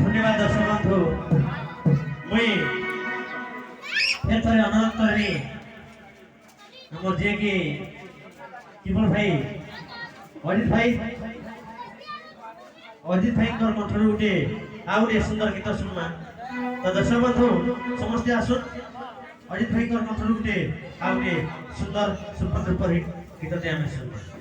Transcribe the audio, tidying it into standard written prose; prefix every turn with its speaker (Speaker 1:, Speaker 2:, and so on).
Speaker 1: धन्यवाद दर्शक बंधु मुई एथरे अनुरोध करबी हमर जे कि किबल भाई अजित भाई कर कंठरू उठे आउ रे सुंदर गीत सुनमा तो दर्शक बंधु समस्त आसुन अजित भाई कर कंठरू उठे आउ रे सुंदर सुपर डुपर हिट गीत ते हम सुनमा।